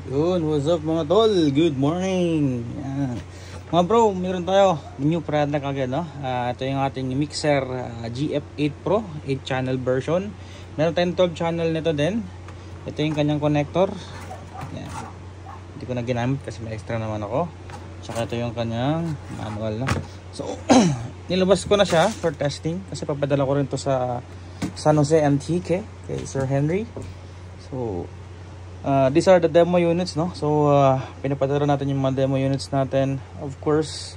Yun, what's up mga tol? Good morning! Yan. Mga bro, meron tayo new product agad, no? Ito yung ating mixer GF8 Pro 8 channel version. Meron tayong 12 channel nito din. Ito yung kanyang connector. Yan. Hindi ko na ginamit kasi may extra naman ako. Tsaka ito yung kanyang manual, no? So, nilabas ko na siya for testing kasi papadala ko rin to sa San Jose Antique kay Sir Henry. So, these are the demo units, no? So pinapadala natin yung mga demo units natin, of course,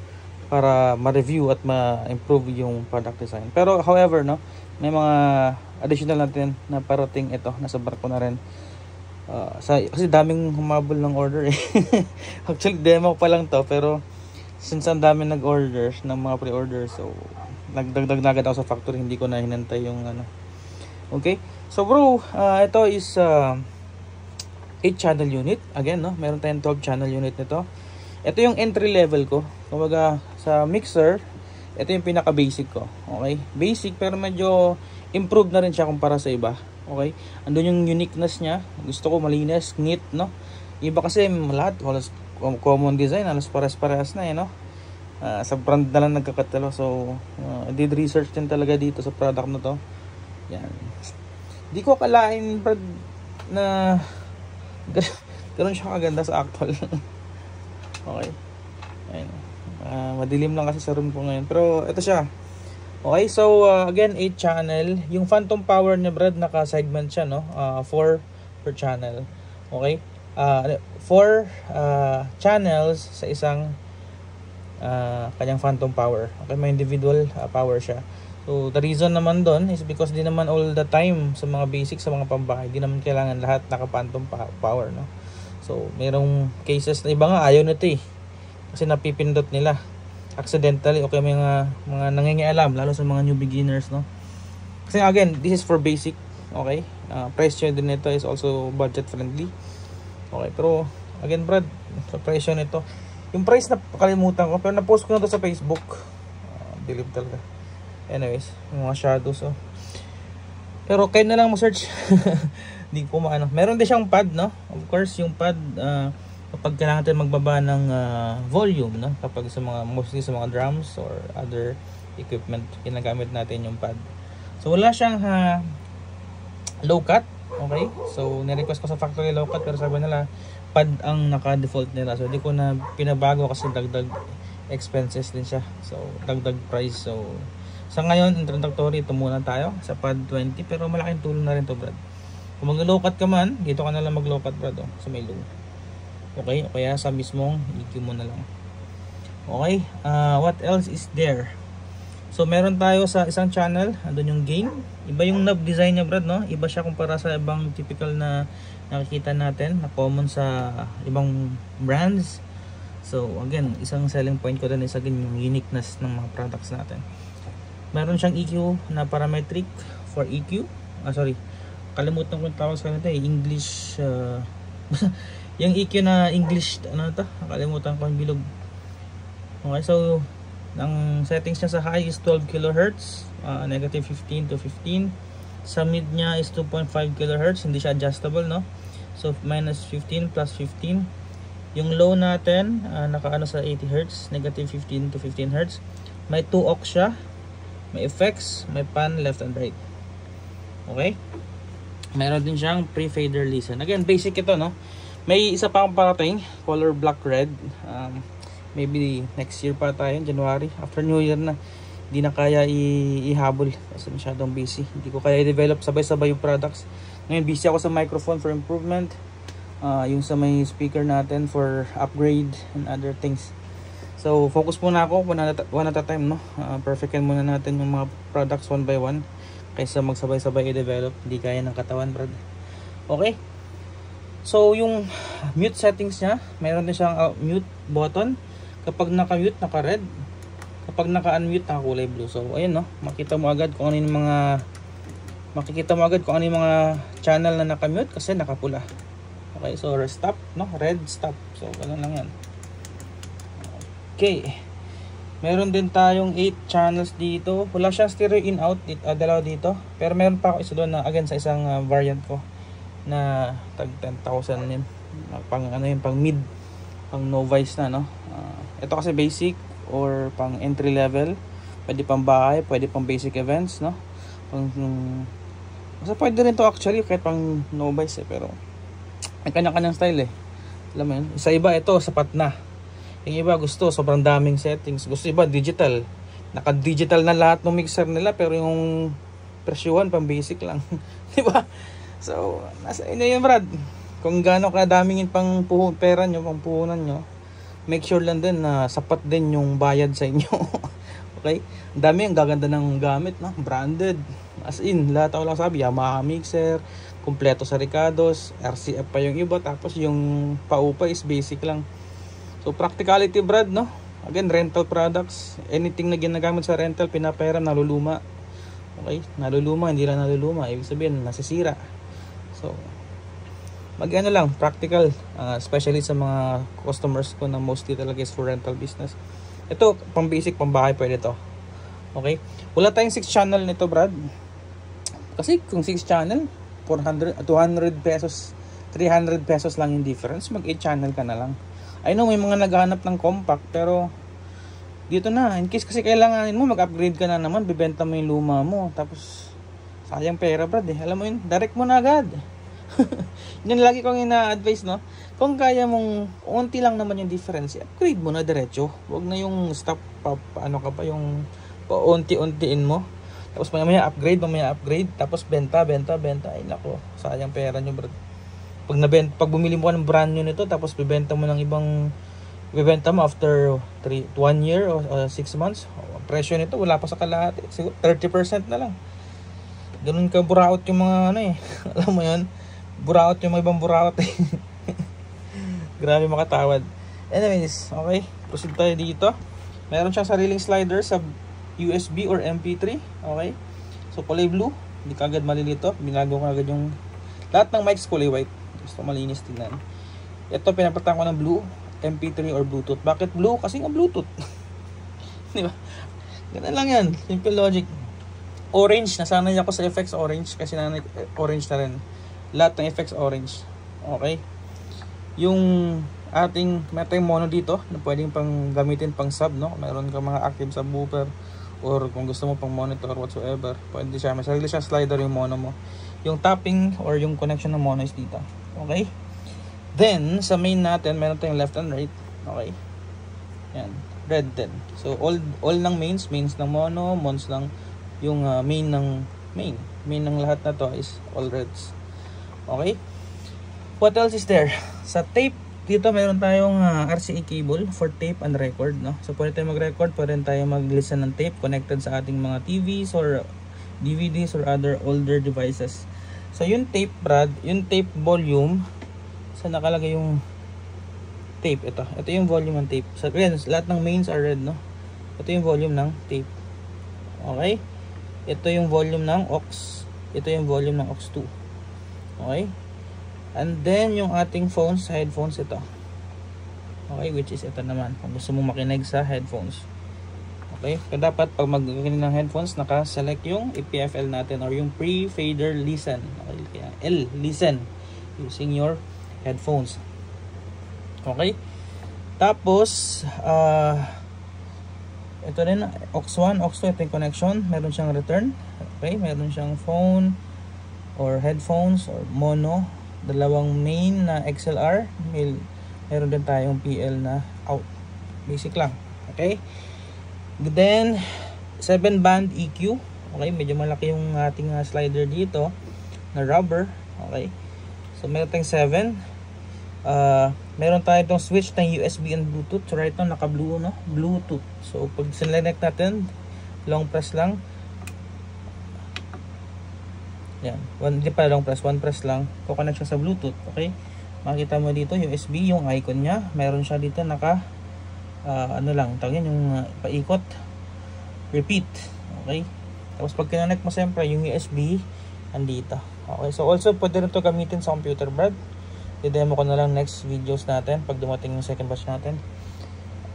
para ma-review at ma-improve yung product design. Pero however, no, may mga additional natin na parating. Ito, nasa barko na rin. Kasi daming humabol ng order eh. Actually demo pa lang to, pero since ang daming nag-order ng mga pre-order, so nagdagdag na agad ako sa factory, hindi ko na hinantay yung ano. Okay, so bro, ito is 8 channel unit. Again, no, meron tayong 12 channel unit nito. Ito yung entry level ko. Kumbaga sa mixer, ito yung pinaka basic ko. Okay? Basic pero medyo improved na rin siya kumpara sa iba. Okay? Andun yung uniqueness niya. Gusto ko malinis, neat, no? Iba kasi lahat halos common design, halos parehas-parehas na eh, no? Sa brand na lang nagkakatalo. So, did research din talaga dito sa product na to. Yan. Di ko akalain brad na ganoon siya kaganda sa actual. Okay. Ayun. Madilim lang kasi sa room ko ngayon. Pero ito siya. Okay, so again 8 channel. Yung phantom power niya brad, naka-segment siya, no? 4 per channel. Okay? 4 channels sa isang kanyang phantom power. Okay, may individual power siya. So the reason naman doon is because di naman all the time sa mga basic, sa mga pambahay, di naman kailangan lahat naka-phantom power, no? So mayroong cases na iba nga ayaw nito eh. Kasi napipindot nila accidentally. Okay, may mga nangingialam lalo sa mga new beginners, no? Kasi again, this is for basic. Okay? Presyo din nito is also budget friendly. Okay, pero again brad, sa presyo nito, yung price na kalimutan ko, pero na-post ko na to sa Facebook. Believe talaga. Anyways, mga shadows, oh. Pero kayo na lang mo-search. Hindi ko maano. Meron din siyang pad, no? Of course, yung pad, kapag kailangan natin magbaba ng volume, no? Kapag sa mga, mostly sa mga drums or other equipment, ginagamit natin yung pad. So, wala siyang low cut. Okay? So, nirequest ko sa factory low cut, pero sabi nila, pad ang naka-default nila. So, hindi ko na pinabago kasi dagdag expenses din siya. So, dagdag price. So, sa ngayon, introductory, ito muna tayo sa pad 20, pero malaking tulong na rin to brad. Kung mag-low cut ka man, dito ka na lang mag-low cut brad, oh, sa may low. Okay, o kaya sa mismong EQ mo na lang. Okay, what else is there? So meron tayo sa isang channel, andun yung gain. Iba yung knob design niya brad, no? Iba siya kumpara sa ibang typical na nakikita natin, na common sa ibang brands. So again, isang selling point ko din is again yung uniqueness ng mga products natin. Meron siyang EQ na parametric for EQ. Kalimutan ko yung tawag sa kanito eh, English. Yung EQ na English, ano to? Kalimutan ko yung bilog. Okay, so ang settings niya sa high is 12 kHz, negative 15 to 15. Sa mid niya is 2.5 kHz, hindi siya adjustable, no? So minus 15 plus 15. Yung low natin, nakaano sa 80 Hz, negative 15 to 15 Hz. May 2 aux siya. May effects, may pan left and right. Okay? Meron din siyang pre-fader listen. Again, basic ito, no? May isa pa akong parating, color black red. Maybe next year pa tayo, January. After New Year na. Hindi na kaya ihabol kasi masyadong busy. Hindi ko kaya i-develop sabay-sabay yung products. Ngayon, busy ako sa microphone for improvement. Yung sa may speaker natin for upgrade and other things. So, focus muna ako one at a time, no? Perfectin muna natin yung mga products one by one kaysa magsabay-sabay i-develop. Hindi kaya ng katawan, brad. Okay? So, yung mute settings niya, mayroon din siyang mute button. Kapag naka-mute, naka-red. Kapag naka-unmute, naka-kulay blue. So, ayun, no? Makikita mo agad kung ano yung mga channel na naka-mute kasi nakapula. Okay, so stop, no? Red, stop. So, ganun lang yan. Okay. Meron din tayong 8 channels dito. Wala siyang stereo in out, dalawa dito. Pero meron pa ako isa doon na again sa isang variant ko na tag 10,000 yun. pang ano yun, pang mid, pang novice na, no. Ito kasi basic or pang entry level, pwede pang bahay, pwede pang basic events, no. Kasi pwede rin to actually kahit pang novice pero may kanya-kanyang style alam mo yun, sa iba ito sapat na, yung iba gusto sobrang daming settings, gusto iba digital, naka-digital na lahat ng mixer nila pero yung presyuhan pang basic lang. Di ba? So nasa inyo yun, Brad, kung gaano kadaming pang pera nyo, pang puhunan nyo, make sure lang din na sapat din yung bayad sa inyo. Okay? Ang dami yung gaganda ng gamit, no? Branded. As in, lahat ako lang sabi, Yamaha mixer, kumpleto sa Ricados, RCF pa yung iba, tapos yung paupa is basic lang. So, practicality, Brad, no? Again, rental products. Anything na ginagamit sa rental, pinapahiram, naluluma. Okay? Naluluma, hindi lang naluluma. Ibig sabihin, nasisira. So, mag-ano lang, practical, especially sa mga customers ko na mostly talaga is for rental business. Ito, pang basic, pang bahay, pwede to. Okay? Wala tayong 6 channel nito, Brad. Kasi kung 6 channel, 200 pesos, 300 pesos lang yung difference. Mag 8 channel ka na lang. I know may mga naghahanap ng compact, pero dito na, in case kasi kailanganin mo, mag-upgrade ka na naman, bibenta mo yung luma mo. Tapos, sayang pera, Brad Alam mo yun, direct mo na agad. Yun lagi kong ina-advise, no? Kung kaya mong unti lang naman yung difference, upgrade mo na diretso. Huwag na yung stop ano ka pa yung paunti-untiin mo. Tapos mamaya upgrade, tapos benta. Ay nako, sayang pera nyo, bro. Pag bumili mo ka ng brand new nito, tapos bibenta mo after 1 year o 6 months, presyo nito wala pa sa kalahati, siguro 30% na lang. Ganun ka buraot yung mga alam mo yun, buraot yung mga ibang buraot Grabe makatawad. Anyways, okay, proceed tayo dito. Meron siyang sariling slider sa USB or MP3. Okay, so kulay blue, hindi kagad malilito. Binago ko agad yung lahat ng mics kulay white, gusto malinis tingnan. Ito pinapalitan ko ng blue, MP3 or Bluetooth. Bakit blue? Kasi nga Bluetooth. Di ba? Ganun lang yan, simple logic. Orange, nasanay ako sa FX orange kasi orange na rin. Lahat ng FX orange. Okay, yung may tayong mono dito na pwedeng pang gamitin pang sub, no? Meron ka mga active subwoofer or kung gusto mo pang monitor whatsoever, pwede siya. May sarili siya slider yung mono mo. Yung tapping or yung connection ng mono is dito. Okay, then sa main natin meron tayong left and right. Okay, yan, red din. So all ng mains ng mono, mons lang yung main ng lahat na to is all reds. Okay, what else is there? Sa tape, dito meron tayong RCA cable for tape and record, no? So pwede tayong mag-record, pwede tayong mag-listen ng tape connected sa ating mga TVs or DVDs or other older devices. So yung tape, Brad, yung tape volume, sa nakalagay yung tape, ito yung volume ng tape. So yan, lahat ng mains are red, no? Ito yung volume ng tape. Okay, ito yung volume ng aux, ito yung volume ng aux 2. Okay, and then yung ating phones, headphones ito. Okay, which is ito naman kung gusto mong makinig sa headphones. Okay, so dapat pag mag-kinig ng headphones, naka-select yung EPFL natin or yung pre-fader listen. Okay, kaya L, listen using your headphones. Okay, tapos ito rin, aux 1, aux 2, ito yung connection. Meron siyang return. Okay, meron siyang phone or headphones or mono, dalawang main na XLR, meron din tayong PL na out, basic lang. Okay, then 7 band EQ. Okay, medyo malaki yung ating slider dito na rubber. Okay, so meron tayong 7. Meron tayo itong switch ng USB and Bluetooth. So right now naka blue, no? Bluetooth. So pag select natin, long press lang. Yan, hindi pa long press, one press lang, kukonect siya sa Bluetooth. Okay, makikita mo dito USB, yung icon niya, meron siya dito naka ano lang, tawagin yung paikot, repeat. Okay, tapos pag kinonect mo siyempre yung USB andito. Okay, so also pwede rin ito gamitin sa computer, Brad. I-demo ko na lang next videos natin pag dumating yung second batch natin.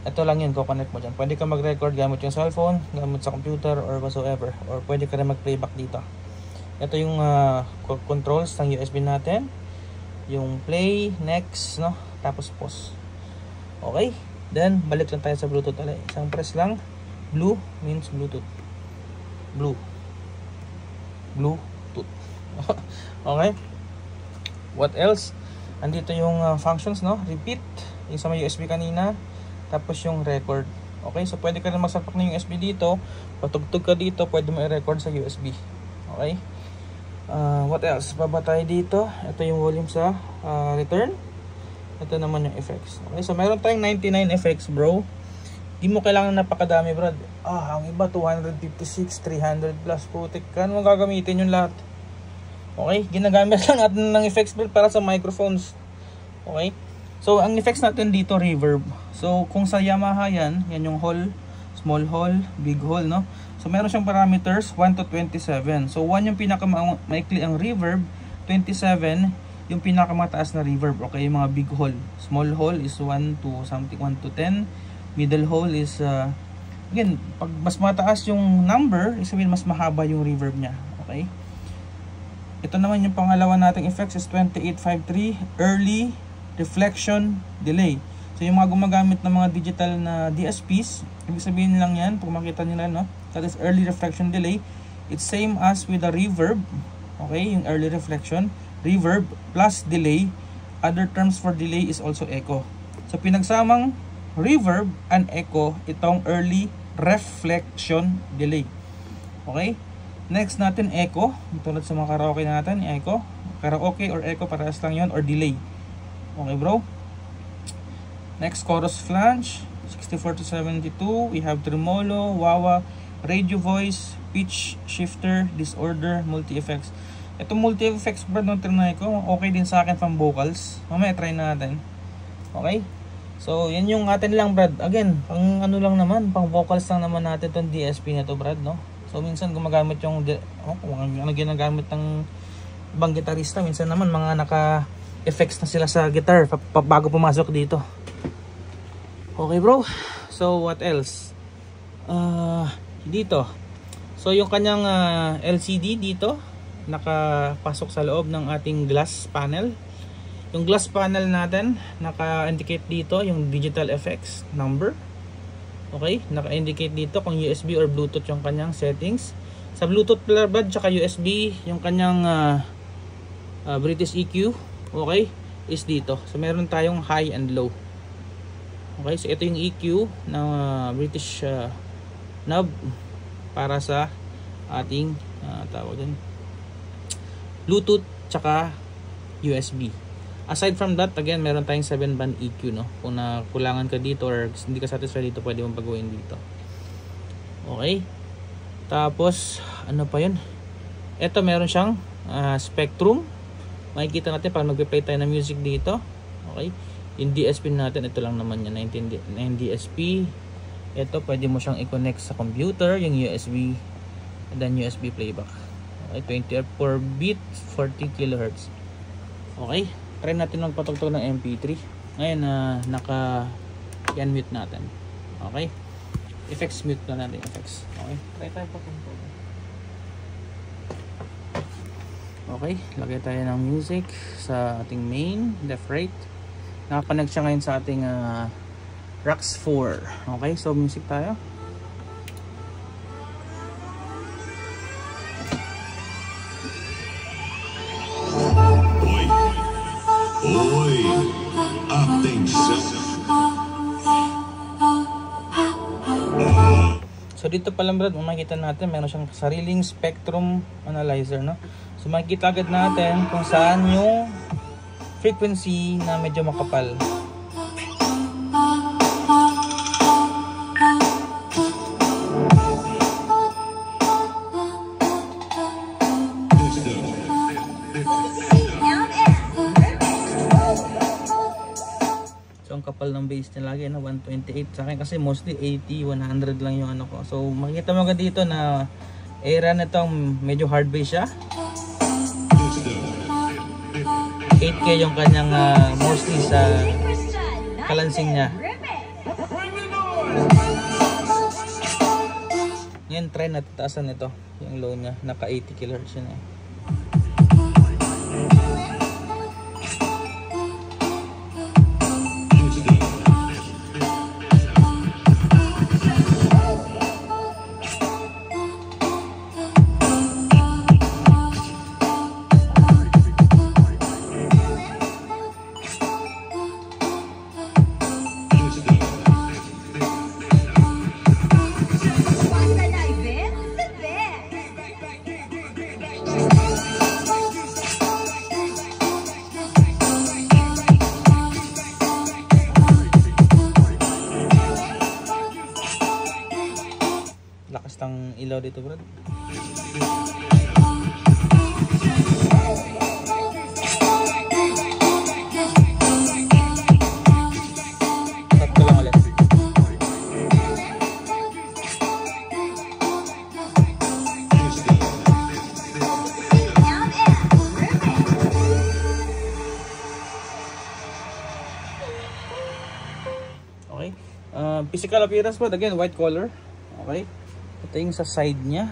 Ito lang yun, kukonect mo dyan. Pwede ka mag-record gamit yung cellphone, gamit sa computer or whatsoever, or pwede ka rin mag-playback dito. Ito yung controls ng USB natin. yung play, next, no? Tapos pause. Okay? Then, balik lang tayo sa Bluetooth ulit. Isang press lang. Blue means Bluetooth. Blue. Bluetooth. Okay? What else? Andito yung functions, no? Repeat. Yung sa may USB kanina. Tapos yung record. Okay? So, pwede ka rin magsalpak ng USB dito. Patugtog ka dito. Pwede mo i-record sa USB. Okay? What else? Baba tayo dito. Ito yung volume sa return. Ito naman yung effects. Okay, so meron tayong 99 effects, bro. Di mo kailangan napakadami, bro. Ang iba 256, 300 plus. Putik ka, ano gagamitin yung lahat? Okay, ginagamit lang natin ng effects, bro, para sa microphones. Okay, so ang effects natin dito, reverb. So kung sa Yamaha yan yung hall, small hall, big hall, no? So meron siyang parameters 1 to 27. So 1 yung pinakamaikli ang reverb, 27 yung pinakamataas na reverb. Okay, yung mga big hole. Small hole is 1 to something, 1 to 10. Middle hole is again, pag mas mataas yung number, isabihin mas mahaba yung reverb niya. Okay? Ito naman yung pangalawa nating effects is 2853 early reflection delay. So yung mga gumagamit ng mga digital na DSPs, ibig sabihin lang yan, pag makita nila, no? That is early reflection delay. It's same as with the reverb. Okay, yung early reflection, reverb plus delay. Other terms for delay is also echo. So pinagsamang reverb and echo, itong early reflection delay. Okay? Next natin echo. Tulad sa mga karaoke natin, echo. Karaoke or echo, parehas lang yun, or delay. Okay, bro? Next, chorus flange, 64 to 72. We have tremolo, wah-wah, radio voice, pitch shifter, disorder, multi-effects. Itong multi-effects, Brad, nung trinay ko, okay din sa akin pang vocals. Mamaya try natin. Okay? So, yan yung atin lang, Brad. Again, pang ano lang naman, pang vocals lang naman natin itong DSP na to, Brad, no? So, minsan gumagamit yung, ano ginagamit ng ibang gitarista. Minsan naman, mga naka-effects na sila sa guitar bago pumasok dito. Okay, bro? So, what else? Dito. So, yung kanyang LCD dito, nakapasok sa loob ng ating glass panel. Yung glass panel natin, naka-indicate dito yung digital effects number. Okay, naka-indicate dito kung USB or Bluetooth yung kanyang settings. Sa Bluetooth pala, tsaka USB, yung kanyang British EQ, okay, is dito. So meron tayong high and low. Okay, so ito yung EQ ng British knob para sa ating tawag din Bluetooth tsaka USB. Aside from that, again, meron tayong 7-band EQ, no? Kung nakulangan ka dito or hindi ka satisfied dito, pwede mong baguhin dito. Okay? Tapos, ano pa yun? Ito, meron siyang spectrum. Makikita natin pag nagpe-play tayo ng music dito. Okay? Yung DSP natin, ito lang naman yan, 19 DSP. Ito, pwede mo siyang i-connect sa computer, yung USB, and then USB playback. Okay, 24 bit, 40 kHz. Okay, try natin magpatugtog ng MP3. Ngayon, naka-mute natin. Okay, effects mute na natin, effects. Okay, try tayo patugtog. Okay, lagay tayo ng music sa ating main, left, right. Nakakonect siya ngayon sa ating Rax 4. Okay, so music tayo. Oi, atenção. So dito pa lang, Brad, makikita natin meron siyang sariling spectrum analyzer, no? So makikita agad natin kung saan yung frequency na medyo makapal. So ang kapal ng bass niya lagi na 128 sa akin kasi mostly 80, 100 lang yung ano ko. So makikita mo agad dito na era na itong medyo hard bass siya. 8K yung kanyang mostly sa kalansing niya. Ngayon try natin taasan ito, yung low niya, naka 80 kHz yun eh. ang ilaw dito, Brad. Tatlo lang ulit. Okay. Physical appearance po, again, white color. Okay. Ito yung sa side niya.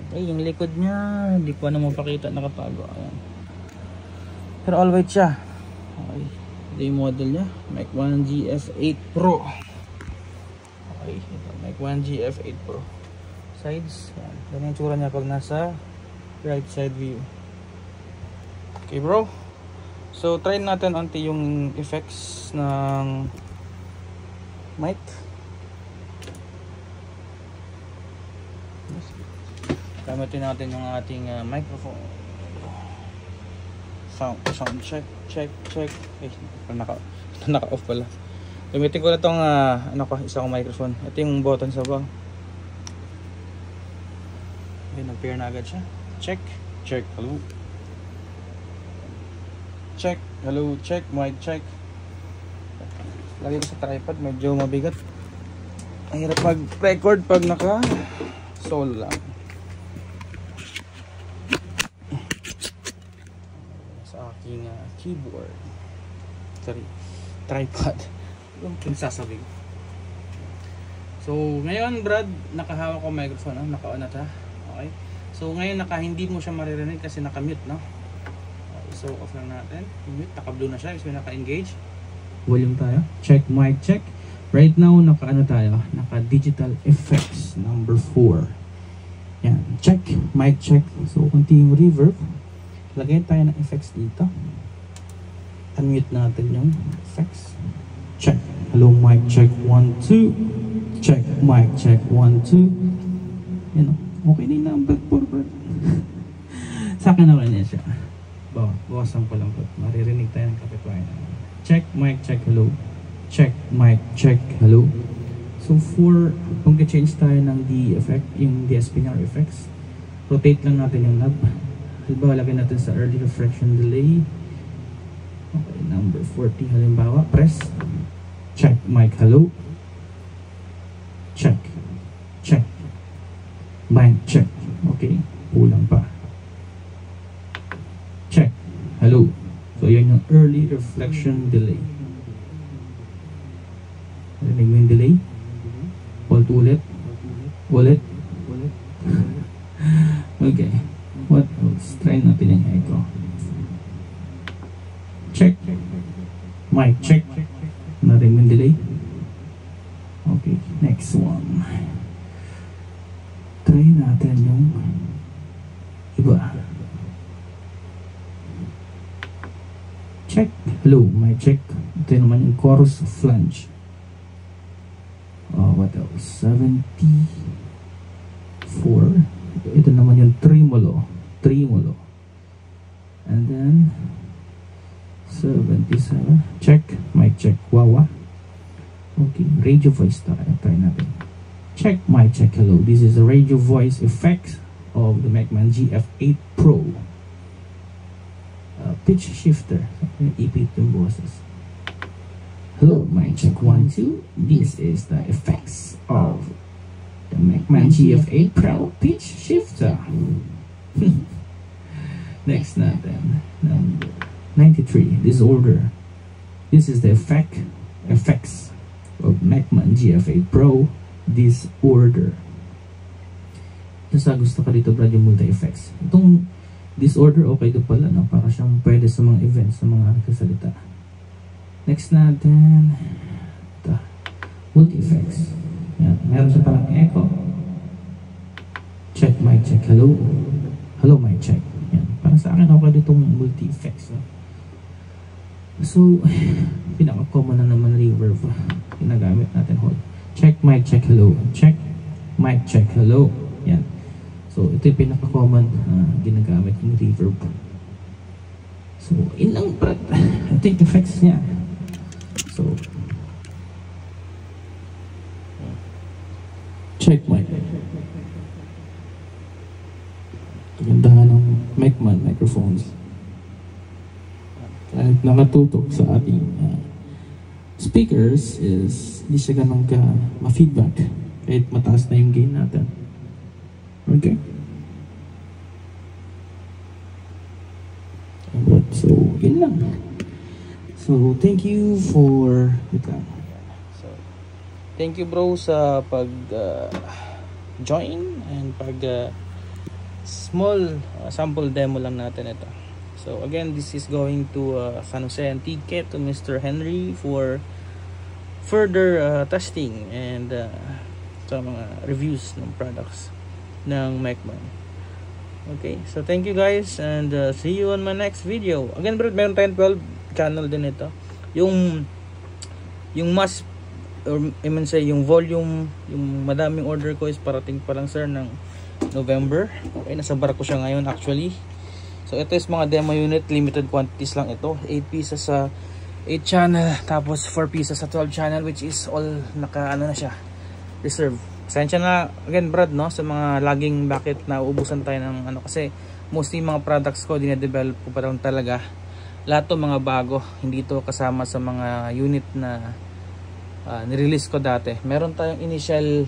Okay, yung likod niya, hindi ko na mapakita, nakatago. Ayan. Pero all white siya. Okay. Ito yung model niya, Mic 1 GF8 Pro. Okay, ito, Mic 1 GF8 Pro. Sides, ayan. Ganyan yung tsura niya pag nasa right side view. Okay bro. So try natin onti yung effects ng mic. Gamitin natin yung ating microphone. Sound check. Eh, naka-off pala. Gamitin ko na tong isa kong microphone. Ito yung button sa baba. Okay, nag-pair na agad siya. Check, hello. Check, hello, check, mic check. Lagay ko sa tripod, medyo mabigat. Ang hirap mag-record pag naka-solo lang. Sa aking keyboard. Sorry, tripod. Yung pinagsasabi. So, ngayon, Brad, nakahawak ko microphone, naka-on na ta. Okay? So, ngayon, hindi mo siya maririnig kasi naka-mute, no? So off lang natin. Mute, naka-blue na siya. So naka-engage. Volume tayo. Check, mic check. Right now, naka-ano tayo? Naka-digital effects number 4. Yan. Check, mic check. So konting reverb. Lagay tayo ng effects dito. Unmute natin yung effects. Check. Hello, mic check 1, 2. Check, mic check 1, 2. Yan o. Okay na yung number 4, bro. Sa akin okay na siya. Bawasan ko lang po. Maririnig tayo ng kapitbahay naman. Check, mic, check, hello. Check, mic, check, hello. So for, mag-change tayo ng the effect, yung DSP niya or effects, rotate lang natin yung knob. Halimbawa, lagay natin sa early reflection delay. Okay, number 40. Halimbawa, press. Check, mic, hello. Check. Check. Mic, check. Okay, kulang pa. Check. Hello. So, yan yung early reflection delay. Rinig mo yung delay? Ulit. Okay. What else? Try natin yung echo. Check. Mic, check. Rinig mo yung delay? Okay. Next one. Try natin yung iba. Check. Hello, mic check. Ito naman yung chorus flange. What else? 74. Ito naman yung tremolo. And then 77. Check. Mic check. Wawa. Okay. Radio voice tayo. Try natin. Check. Mic check. Hello. This is the radio voice effect of the Macman GF8 Pro. Pitch shifter. Ipit yung boses. Hello, mic check 1, 2. This is the effects of the Macman GF8 Pro pitch shifter. Next natin. Number 93. Disorder. This is the effects of Macman GF8 Pro disorder. Sa gusto ka dito, Brad, yung multi-effects. Itong disorder, okay ito pala, no? Para siyang pwede sa mga events, sa mga nagsasalita. Next natin, ito, multi-effects. Yan, meron siya parang echo. Check, mic check, hello. Hello, mic check. Yan, parang sa akin okay ditong multi-effects, no? So, pinaka-common na naman reverb. Ginagamit natin, hold. Check, mic check, hello. Check, mic check, hello. Yan. So, ito yung pinaka-common ginagamit yung reverb. So, ilang Brad. Ito yung effects niya. So, check mic. Kagandahan ng Mecman microphones. Kahit nakatutok sa ating speakers is hindi siya ganun ka ma-feedback kahit mataas na yung gain natin. Okay? So, yun lang. So, thank you for So, thank you bro sa pag join and pag small sample demo lang natin ito. So again, this is going to San Jose Antique, to Mr. Henry for further testing and sa mga reviews ng products ng Mecman. Okay, so thank you guys and see you on my next video. Again bro, meron tayong 12 channel din ito. Yung mass, or I mean say yung volume, yung madaming order ko is parating pa lang sir ng November. Okay, nasa barko siya ngayon actually. So ito is mga demo unit, limited quantities lang ito. 8 pieces sa 8 channel, tapos 4 pieces sa 12 channel, which is all naka ano na siya, reserve. Pasensya na again Brad no sa mga laging bakit nauubusan tayo ng ano, kasi mostly mga products ko dine-develop ko pa rin talaga. Lahat to mga bago, hindi to kasama sa mga unit na nirelease ko dati. Meron tayong initial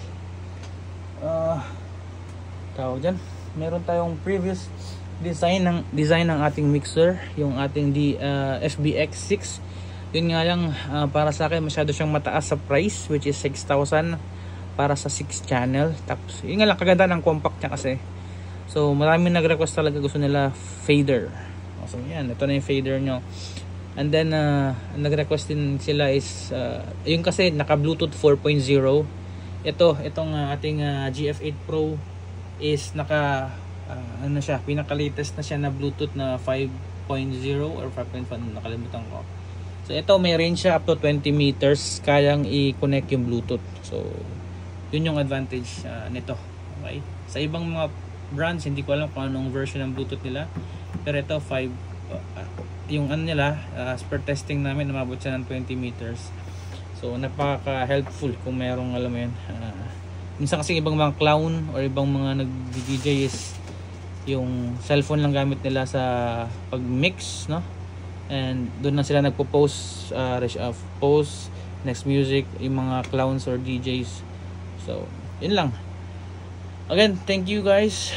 tawag dyan, meron tayong previous design ng ating mixer, yung ating FBX6. Yun nga lang, para sa akin masyado siyang mataas sa price, which is 6,000 para sa 6 channel. Tapos yun nga lang, kaganda ng compact niya kasi. So maraming nag-request talaga, gusto nila fader. So yan, ito na yung fader nyo. And then nag-request din sila is yung kasi naka Bluetooth 4.0. Itong ating GF8 Pro is naka ano siya, pinaka latest na siya na Bluetooth na 5.0 or 5.1, nakalimutan ko. So ito may range siya up to 20 meters, kayang i-connect yung Bluetooth. So yun yung advantage nito. Okay, sa ibang mga brands hindi ko alam kung anong version ng Bluetooth nila, pero ito 5 yung ano nila, as per testing namin umabot siya ng 20 meters. So napaka helpful kung merong alam mo yun, minsan kasi ibang mga clown or ibang mga nag-DJ is yung cellphone lang gamit nila sa pag-mix, no? And doon na sila nagpo-post post next music, yung mga clowns or DJs. So yun lang. Again, thank you guys.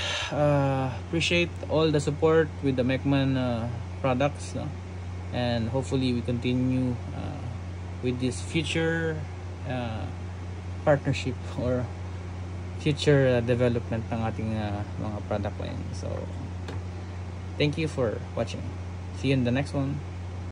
Appreciate all the support with the Mecman products, no? And hopefully we continue with this future partnership or future development ng ating mga product line. So thank you for watching. See you in the next one.